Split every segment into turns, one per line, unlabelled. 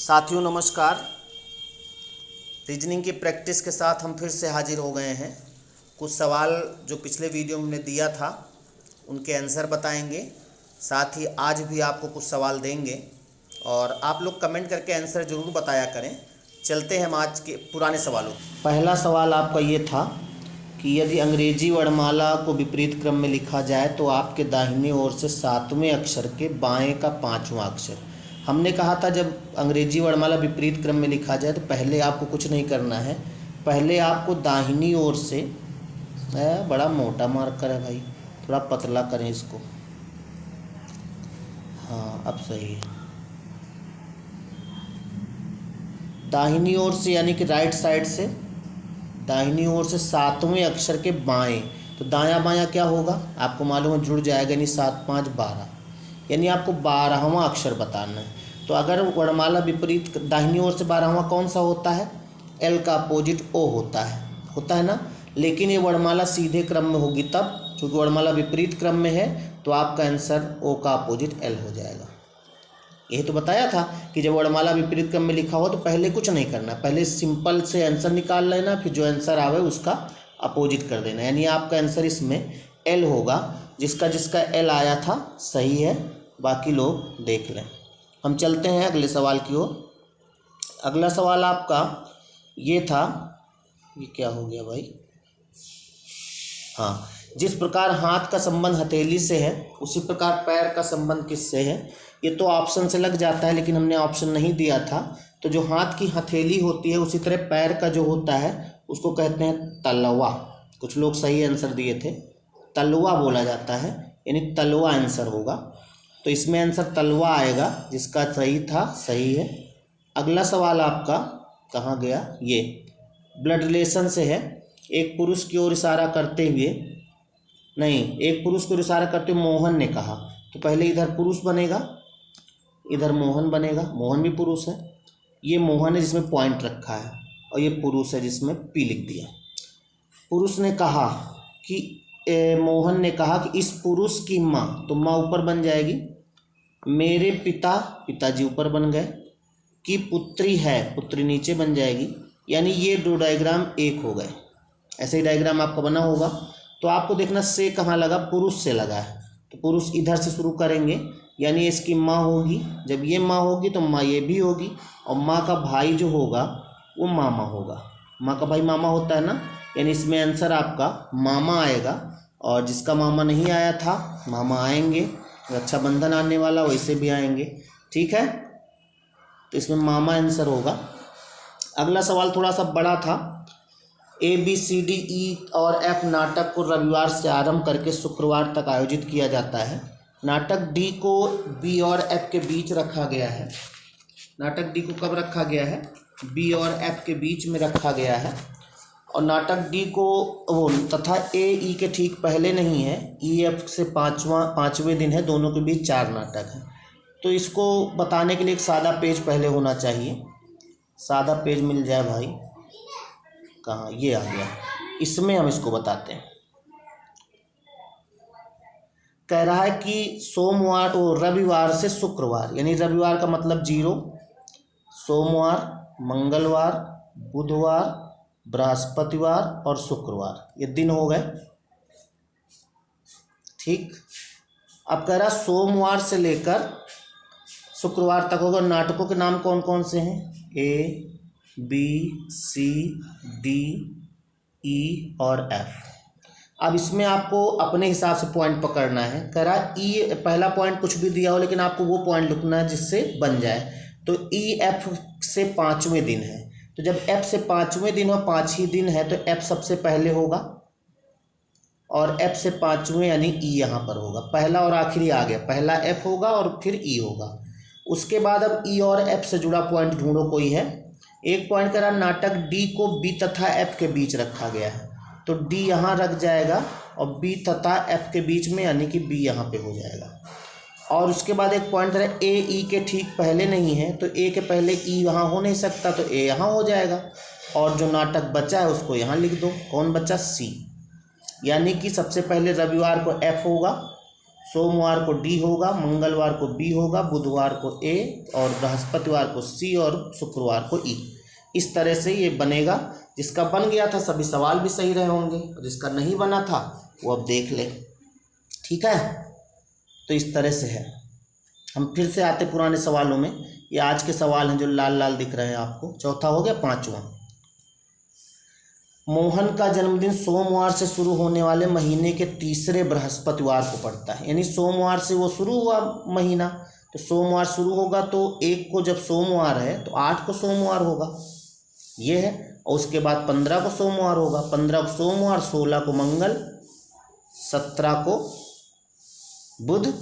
साथियों नमस्कार। रीजनिंग की प्रैक्टिस के साथ हम फिर से हाजिर हो गए हैं। कुछ सवाल जो पिछले वीडियो में हमने दिया था उनके आंसर बताएंगे, साथ ही आज भी आपको कुछ सवाल देंगे और आप लोग कमेंट करके आंसर ज़रूर बताया करें। चलते हैं हम आज के पुराने सवालों। पहला सवाल आपका ये था कि यदि अंग्रेजी वर्णमाला को विपरीत क्रम में लिखा जाए तो आपके दाहिनी ओर से 7वें अक्षर के बाएं का 5वां अक्षर। हमने कहा था जब अंग्रेजी वर्णमाला विपरीत क्रम में लिखा जाए तो पहले आपको कुछ नहीं करना है, पहले आपको दाहिनी ओर से बड़ा मोटा मार्कर है भाई, थोड़ा पतला करें इसको। हाँ अब सही है। दाहिनी ओर से यानी कि राइट साइड से, दाहिनी ओर से 7वें अक्षर के बाएं, तो दायां बायां क्या होगा आपको मालूम है, जुड़ जाएगा, यानी 7 5 12, यानी आपको 12वां अक्षर बताना है। तो अगर वर्णमाला विपरीत दाहिनी ओर से 12वां कौन सा होता है, एल का अपोजिट ओ होता है ना। लेकिन ये वर्णमाला सीधे क्रम में होगी तब, क्योंकि वर्णमाला विपरीत क्रम में है तो आपका आंसर ओ का अपोजिट एल हो जाएगा। यही तो बताया था कि जब वर्णमाला विपरीत क्रम में लिखा हो तो पहले कुछ नहीं करना, पहले सिंपल से आंसर निकाल लेना, फिर जो आंसर आवे उसका अपोजिट कर देना। यानी आपका आंसर इसमें एल होगा। जिसका जिसका एल आया था सही है, बाकी लोग देख लें। हम चलते हैं अगले सवाल की ओर। अगला सवाल आपका ये था, ये क्या हो गया भाई, हाँ, जिस प्रकार हाथ का संबंध हथेली से है उसी प्रकार पैर का संबंध किससे है। ये तो ऑप्शन से लग जाता है लेकिन हमने ऑप्शन नहीं दिया था। तो जो हाथ की हथेली होती है उसी तरह पैर का जो होता है उसको कहते हैं तलवा। कुछ लोग सही आंसर दिए थे, तलवा बोला जाता है, यानी तलवा आंसर होगा। तो इसमें आंसर तलवा आएगा, जिसका सही था सही है। अगला सवाल आपका कहाँ गया, ये ब्लड रिलेशन से है। एक पुरुष की ओर इशारा करते हुए, नहीं, एक पुरुष को इशारा करते हुए मोहन ने कहा, तो पहले इधर पुरुष बनेगा, इधर मोहन बनेगा, मोहन भी पुरुष है। ये मोहन है जिसमें पॉइंट रखा है और ये पुरुष है जिसमें पी लिख दिया। पुरुष ने कहा कि मोहन ने कहा कि इस पुरुष की माँ, तो माँ ऊपर बन जाएगी, मेरे पिता, पिताजी ऊपर बन गए, की पुत्री है, पुत्री नीचे बन जाएगी। यानी ये दो डायग्राम एक हो गए। ऐसे ही डायग्राम आपका बना होगा। तो आपको देखना से कहाँ लगा, पुरुष से लगा है, तो पुरुष इधर से शुरू करेंगे, यानी इसकी माँ होगी। जब ये माँ होगी तो माँ ये भी होगी, और माँ का भाई जो होगा वो मामा होगा। माँ का भाई मामा होता है ना, यानी इसमें आंसर आपका मामा आएगा। और जिसका मामा नहीं आया था, मामा आएंगे, रक्षाबंधन आने वाला वैसे भी आएंगे, ठीक है। तो इसमें मामा आंसर होगा। अगला सवाल थोड़ा सा बड़ा था। ABCDE और F नाटक को रविवार से आरंभ करके शुक्रवार तक आयोजित किया जाता है। नाटक D को B और F के बीच रखा गया है। नाटक D को कब रखा गया है, B और F के बीच में रखा गया है। और नाटक D को वो तथा AE के ठीक पहले नहीं है, EF से पाँचवें दिन है, दोनों के बीच 4 नाटक है। तो इसको बताने के लिए एक सादा पेज पहले होना चाहिए। सादा पेज मिल जाए भाई, कहाँ, ये आ गया, इसमें हम इसको बताते हैं। कह रहा है कि सोमवार और रविवार से शुक्रवार, यानी रविवार का मतलब 0, सोमवार, मंगलवार, बुधवार, बृहस्पतिवार और शुक्रवार, ये दिन हो गए, ठीक। अब कह रहा सोमवार से लेकर शुक्रवार तक होगा। नाटकों के नाम कौन कौन से हैं, ABCDE और F। अब इसमें आपको अपने हिसाब से पॉइंट पकड़ना है। कह रहा E, पहला पॉइंट कुछ भी दिया हो लेकिन आपको वो पॉइंट लिखना है जिससे बन जाए। तो EF से 5वें दिन है, तो जब F से 5वें दिन हो, 5 ही दिन है, तो F सबसे पहले होगा, और F से 5वें यानी E यहाँ पर होगा। पहला और आखिरी आ गया, पहला F होगा और फिर E होगा। उसके बाद अब E और F से जुड़ा पॉइंट ढूंढो कोई है। एक पॉइंट करा, नाटक D को B तथा F के बीच रखा गया है, तो D यहाँ रख जाएगा और B तथा F के बीच में, यानी कि B यहाँ पे हो जाएगा। और उसके बाद एक पॉइंट करा, A E के ठीक पहले नहीं है, तो A के पहले E यहाँ हो नहीं सकता, तो A यहाँ हो जाएगा। और जो नाटक बचा है उसको यहाँ लिख दो, कौन बचा, C। यानी कि सबसे पहले रविवार को F होगा, सोमवार को डी होगा, मंगलवार को बी होगा, बुधवार को ए और बृहस्पतिवार को सी और शुक्रवार को ई। इस तरह से ये बनेगा। जिसका बन गया था सभी सवाल भी सही रहे होंगे, और जिसका नहीं बना था वो अब देख ले। ठीक है, तो इस तरह से है। हम फिर से आते पुराने सवालों में। ये आज के सवाल हैं जो लाल लाल दिख रहे हैं आपको। चौथा हो गया। पांचवा, मोहन का जन्मदिन सोमवार से शुरू होने वाले महीने के तीसरे बृहस्पतिवार को पड़ता है। यानी सोमवार से वो शुरू हुआ महीना, तो सोमवार शुरू होगा तो 1 को जब सोमवार है तो 8 को सोमवार होगा, ये है। और उसके बाद 15 को सोमवार होगा, 15 को सोमवार, 16 को मंगल, 17 को बुध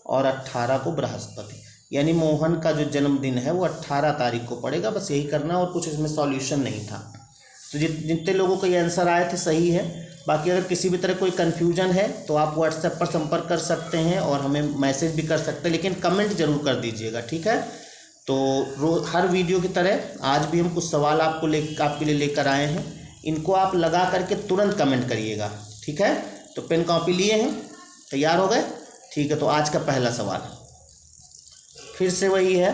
और 18 को बृहस्पति। यानी मोहन का जो जन्मदिन है वो 18 तारीख को पड़ेगा। बस यही करना, और कुछ इसमें सॉल्यूशन नहीं था। तो जितने लोगों का ये आंसर आए थे सही है। बाकी अगर किसी भी तरह कोई कन्फ्यूजन है तो आप व्हाट्सएप पर संपर्क कर सकते हैं और हमें मैसेज भी कर सकते हैं, लेकिन कमेंट जरूर कर दीजिएगा। ठीक है, तो हर वीडियो की तरह आज भी हम कुछ सवाल आपके लिए लेकर आए हैं। इनको आप लगा करके तुरंत कमेंट करिएगा। ठीक है, तो पेन कॉपी लिए हैं, तैयार हो गए? ठीक है, तो आज का पहला सवाल फिर से वही है।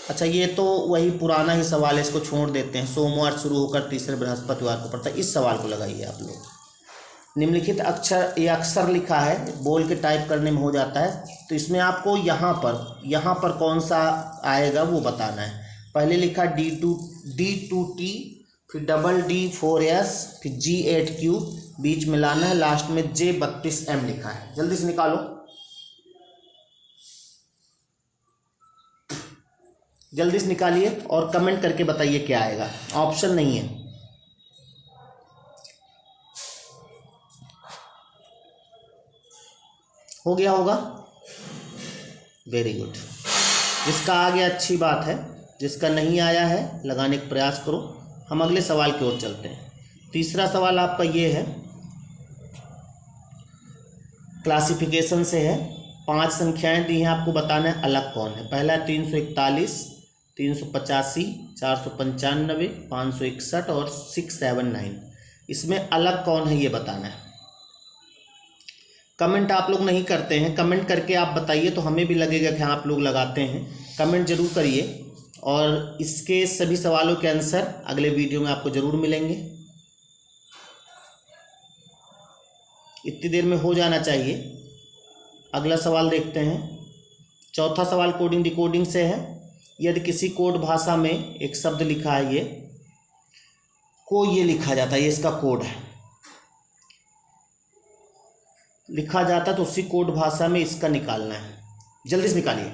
अच्छा, ये तो वही पुराना ही सवाल है, इसको छोड़ देते हैं। सोमवार शुरू होकर तीसरे बृहस्पतिवार को पड़ता है। इस सवाल को लगाइए आप लोग। निम्नलिखित अक्षर, ये अक्षर लिखा है, बोल के टाइप करने में हो जाता है, तो इसमें आपको यहाँ पर कौन सा आएगा वो बताना है। पहले लिखा D2T, फिर D4S, फिर G8Q, बीच में लाना है, लास्ट में J32M लिखा है। जल्दी से निकालो, जल्दी से निकालिए और कमेंट करके बताइए क्या आएगा। ऑप्शन नहीं है। हो गया होगा, वेरी गुड। जिसका आ गया अच्छी बात है, जिसका नहीं आया है लगाने का प्रयास करो। हम अगले सवाल की ओर चलते हैं। तीसरा सवाल आपका ये है, क्लासिफिकेशन से है। 5 संख्याएं दी हैं, आपको बताना है अलग कौन है। पहला 341, 385, 495, 561 और 679। इसमें अलग कौन है ये बताना है। कमेंट आप लोग नहीं करते हैं, कमेंट करके आप बताइए तो हमें भी लगेगा कि आप लोग लगाते हैं। कमेंट जरूर करिए, और इसके सभी सवालों के आंसर अगले वीडियो में आपको ज़रूर मिलेंगे। इतनी देर में हो जाना चाहिए। अगला सवाल देखते हैं। चौथा सवाल कोडिंग डिकोडिंग से है। यदि किसी कोड भाषा में एक शब्द लिखा है, ये लिखा जाता है, ये इसका कोड है, लिखा जाता है, तो उसी कोड भाषा में इसका निकालना है। जल्दी से निकालिए,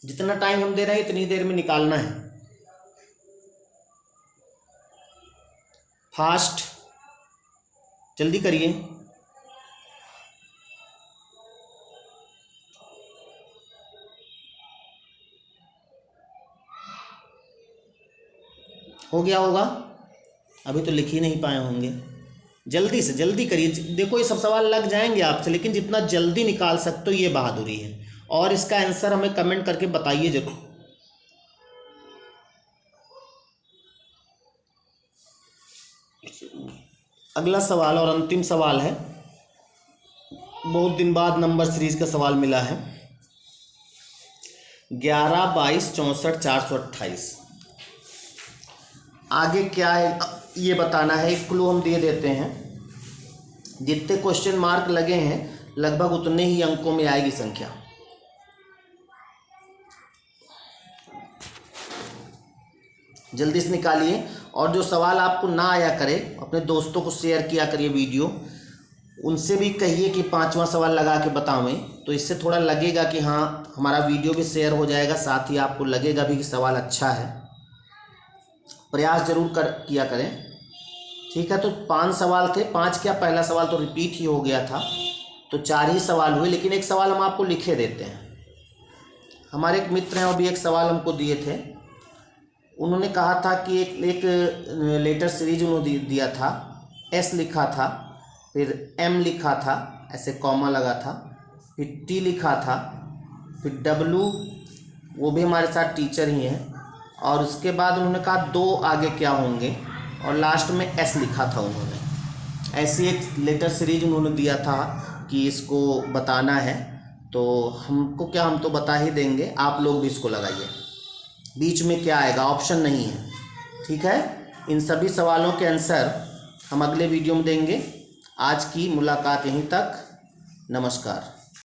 जितना टाइम हम दे रहे हैं इतनी देर में निकालना है। फास्ट, जल्दी करिए। हो गया होगा, अभी तो लिख ही नहीं पाए होंगे। जल्दी से जल्दी करिए। देखो ये सब सवाल लग जाएंगे आपसे, लेकिन जितना जल्दी निकाल सकते हो ये बहादुरी है। और इसका आंसर हमें कमेंट करके बताइए जरूर। अगला सवाल और अंतिम सवाल है। बहुत दिन बाद नंबर सीरीज का सवाल मिला है। 11, 22, 64, 428। आगे क्या है ये बताना है। एक क्लू हम दे देते हैं। जितने क्वेश्चन मार्क लगे हैं लगभग उतने ही अंकों में आएगी संख्या। जल्दी से निकालिए। और जो सवाल आपको ना आया करे अपने दोस्तों को शेयर किया करिए वीडियो, उनसे भी कहिए कि 5वां सवाल लगा के बतावें, तो इससे थोड़ा लगेगा कि हाँ हमारा वीडियो भी शेयर हो जाएगा, साथ ही आपको लगेगा भी कि सवाल अच्छा है। प्रयास जरूर किया करें। ठीक है, तो 5 सवाल थे। 5 क्या, पहला सवाल तो रिपीट ही हो गया था, तो 4 ही सवाल हुए। लेकिन एक सवाल हम आपको लिखे देते हैं। हमारे एक मित्र हैं, वो भी एक सवाल हमको दिए थे। उन्होंने कहा था कि एक लेटर सीरीज उन्होंने दिया था। एस लिखा था, फिर एम लिखा था, ऐसे कॉमा लगा था, फिर टी लिखा था, फिर डब्लू, वो भी हमारे साथ टीचर ही हैं, और उसके बाद उन्होंने कहा 2 आगे क्या होंगे, और लास्ट में एस लिखा था उन्होंने। ऐसी एक लेटर सीरीज उन्होंने दिया था कि इसको बताना है, तो हमको क्या, हम तो बता ही देंगे, आप लोग भी इसको लगाइए। बीच में क्या आएगा, ऑप्शन नहीं है, ठीक है। इन सभी सवालों के आंसर हम अगले वीडियो में देंगे। आज की मुलाकात यहीं तक, नमस्कार।